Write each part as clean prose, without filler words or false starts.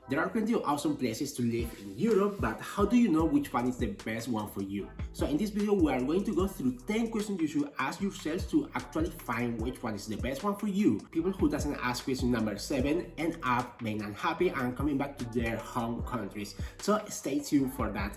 There are plenty of awesome places to live in Europe, but how do you know which one is the best one for you? So in this video, we are going to go through 10 questions you should ask yourself to actually find which one is the best one for you. People who doesn't ask question number 7 end up being unhappy and coming back to their home countries. So stay tuned for that.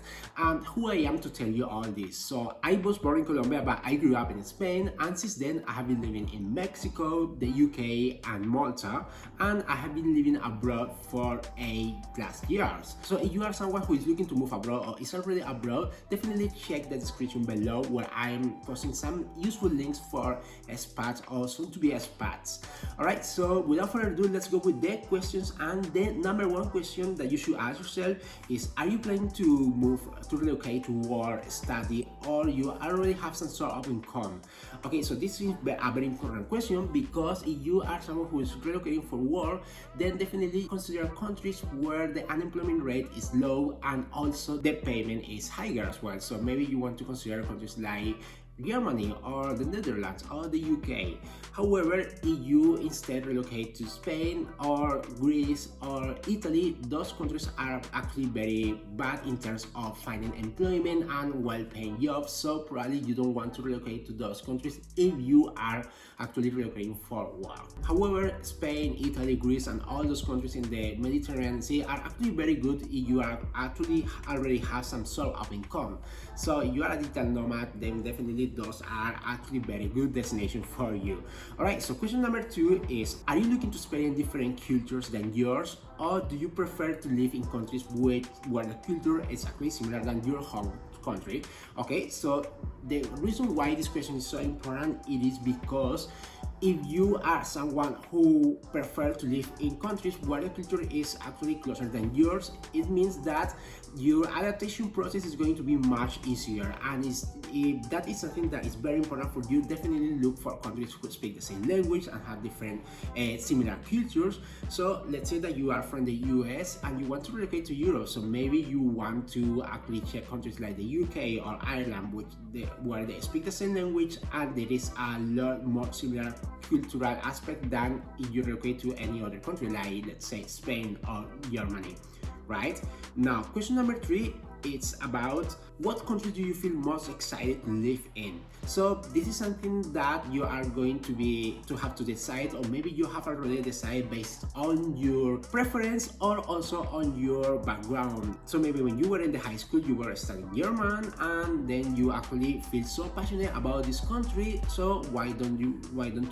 Who I am to tell you all this. So I was born in Colombia, but I grew up in Spain, and since then I have been living in Mexico, the UK, and Malta, and I have been living abroad for 8+ years. So if you are someone who is looking to move abroad or is already abroad, definitely check the description below where I am posting some useful links for expats or soon to be expats. Alright, so without further ado, let's go with the questions. And the number one question that you should ask yourself is, are you planning to move, to relocate, to work, study, or you already have some sort of income? Okay, so this is a very important question, because if you are someone who is relocating for work, then definitely consider countries where the unemployment rate is low and also the payment is higher as well. So maybe you want to consider countries like Germany or the Netherlands or the UK. However, if you instead relocate to Spain or Greece or Italy, those countries are actually very bad in terms of finding employment and well-paying jobs. So probably you don't want to relocate to those countries if you are actually relocating for work. However, Spain, Italy, Greece, and all those countries in the Mediterranean Sea are actually very good if you are actually already have some sort of income. So if you are a digital nomad, then definitely those are actually very good destination for you. Alright, so question number 2 is, are you looking to experience different cultures than yours, or do you prefer to live in countries where the culture is actually similar than your home country? Okay, so the reason why this question is so important, it is because if you are someone who prefer to live in countries where the culture is actually closer than yours, it means that your adaptation process is going to be much easier. And if that is something that is very important for you, definitely look for countries who speak the same language and have different similar cultures. So let's say that you are from the US and you want to relocate to Europe, so maybe you want to actually check countries like the UK or Ireland, where they speak the same language and there is a lot more similar cultural aspect than if you relocate to any other country like, let's say, Spain or Germany. Right? Now, question number 3, it's about what country do you feel most excited to live in? So this is something that you are going to have to decide, or maybe you have already decided based on your preference or also on your background. So maybe when you were in the high school, you were studying German, and then you actually feel so passionate about this country, so why don't you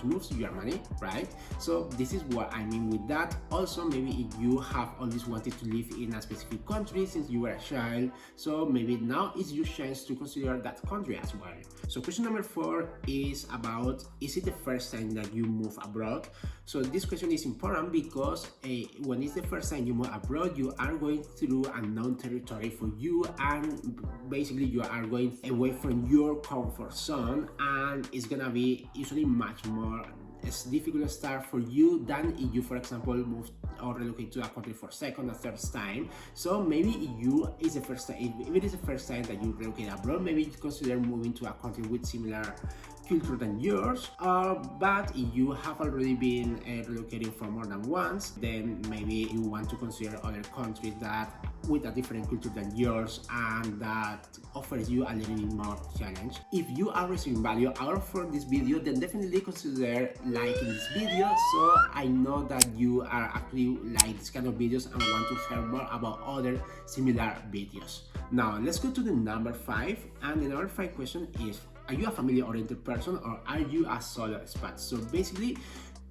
move to Germany, right? So this is what I mean with that. Also, maybe if you have always wanted to live in a specific country since you were a child, so maybe now is your chance to consider that country as well. So question number 4 is about, is it the first time that you move abroad? So this question is important because when it's the first time you move abroad, you are going through unknown territory for you, and basically you are going away from your comfort zone, and it's gonna be usually much more difficult start for you than if you, for example, move or relocate to a country for second or third time. So maybe if it is the first time that you relocate abroad, maybe you consider moving to a country with similar culture than yours. But if you have already been relocating for more than once, then maybe you want to consider other countries that with a different culture than yours and that offers you a little bit more challenge. If you are receiving value out of this video, then definitely consider liking this video, so I know that you are actually like this kind of videos and want to hear more about other similar videos. Now let's go to the number 5, and the number 5 question is, are you a family-oriented person or are you a solo expat? So basically,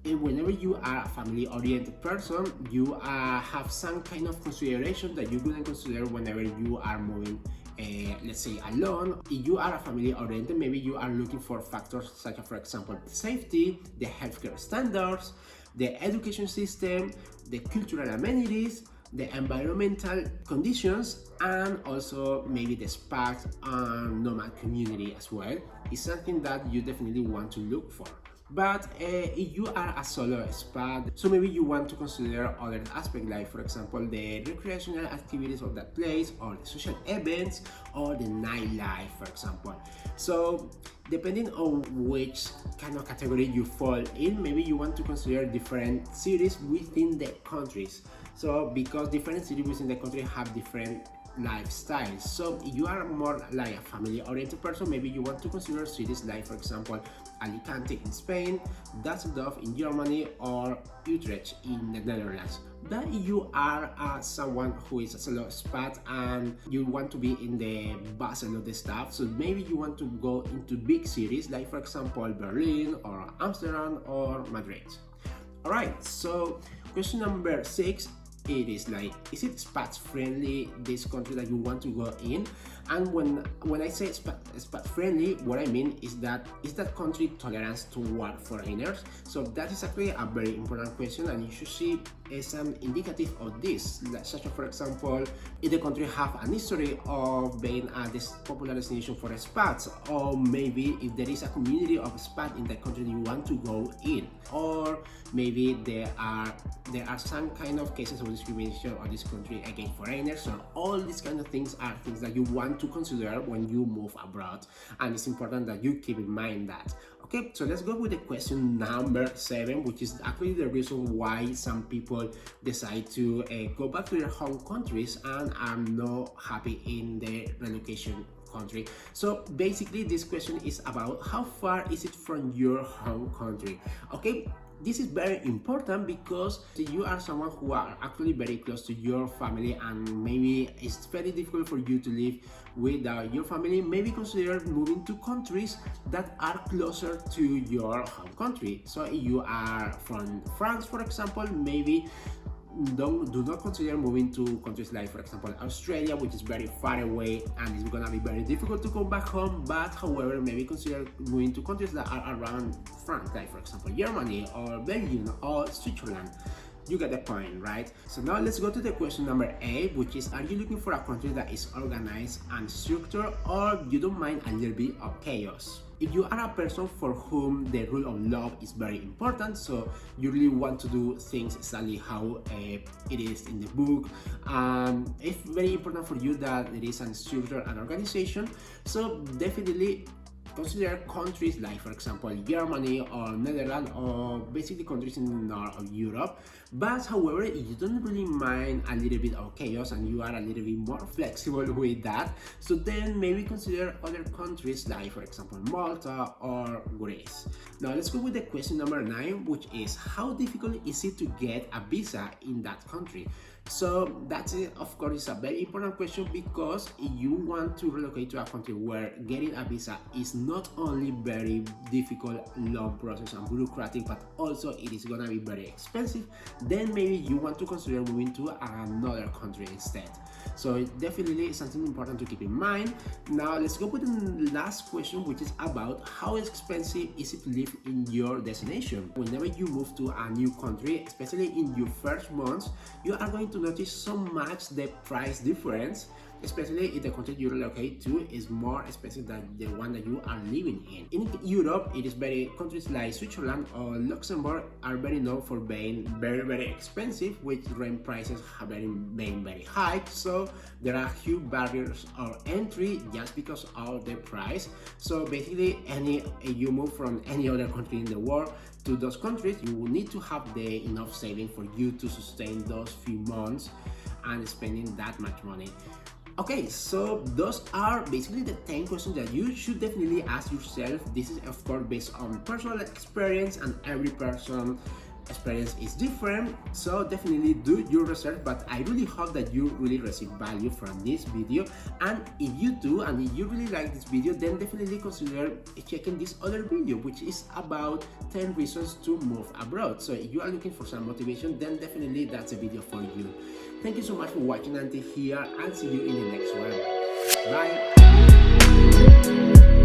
whenever you are a family-oriented person, you have some kind of consideration that you wouldn't consider whenever you are moving, let's say, alone. If you are a family-oriented, maybe you are looking for factors such as, for example, the safety, the healthcare standards, the education system, the cultural amenities, the environmental conditions, and also maybe the expat and nomad community as well. Is something that you definitely want to look for. But if you are a solo expat, so maybe you want to consider other aspects, like for example the recreational activities of that place, or the social events, or the nightlife, for example. So depending on which kind of category you fall in, maybe you want to consider different cities within the countries. So because different cities within the country have different lifestyles. So if you are more like a family oriented person, maybe you want to consider cities like, for example, Alicante in Spain, Düsseldorf in Germany, or Utrecht in the Netherlands. But if you are someone who is a solo expat and you want to be in the bustle of the stuff, so maybe you want to go into big cities like, for example, Berlin or Amsterdam or Madrid. Alright, so question number 6, it is like, is it expat friendly, this country that you want to go in? And when I say expat friendly, what I mean is that country tolerance toward foreigners? So that is actually a very important question, and you should see some indicative of this, such as, for example, if the country have an history of being this popular destination for expats, or maybe if there is a community of expats in the country you want to go in, or maybe there are some kind of cases of discrimination on this country against foreigners. So all these kind of things are things that you want to consider when you move abroad, and it's important that you keep in mind that. Okay, so let's go with the question number 7, which is actually the reason why some people decide to go back to their home countries and are not happy in the relocation country. So basically this question is about how far is it from your home country. Okay, this is very important because you are someone who are actually very close to your family, and maybe it's very difficult for you to live without your family. Maybe consider moving to countries that are closer to your home country. So if you are from France, for example, maybe do not consider moving to countries like, for example, Australia, which is very far away and it's gonna be very difficult to come back home. But however, maybe consider moving to countries that are around France, like for example Germany or Belgium or Switzerland. You get the point, right? So now let's go to the question number 8, which is, are you looking for a country that is organized and structured, or you don't mind a little bit of chaos? If you are a person for whom the rule of law is very important, so you really want to do things exactly how it is in the book, it's very important for you that there is a structure and organization. So definitely consider countries like, for example, Germany or Netherlands, or basically countries in the north of Europe. But however, if you don't really mind a little bit of chaos and you are a little bit more flexible with that, so then maybe consider other countries like, for example, Malta or Greece. Now let's go with the question number 9, which is, how difficult is it to get a visa in that country? So that's it, of course, is a very important question, because if you want to relocate to a country where getting a visa is not only very difficult, long process and bureaucratic, but also it is gonna be very expensive, then maybe you want to consider moving to another country instead. So definitely is something important to keep in mind. Now let's go with the last question, which is about how expensive is it to live in your destination. Whenever you move to a new country, especially in your first months, you are going to notice so much the price difference, especially if the country you relocate to is more expensive than the one that you are living in. In Europe, it is countries like Switzerland or Luxembourg are very known for being very expensive, with rent prices have been very high. So there are huge barriers of entry just because of the price. So basically, if you move from any other country in the world to those countries, you will need to have the enough saving for you to sustain those few months and spending that much money. Okay, so those are basically the 10 questions that you should definitely ask yourself. This is of course based on personal experience, and every person experience is different, so definitely do your research. But I really hope that you really receive value from this video, and if you do, and if you really like this video, then definitely consider checking this other video, which is about 10 reasons to move abroad. So if you are looking for some motivation, then definitely that's a video for you. Thank you so much for watching until here, and see you in the next one. Bye.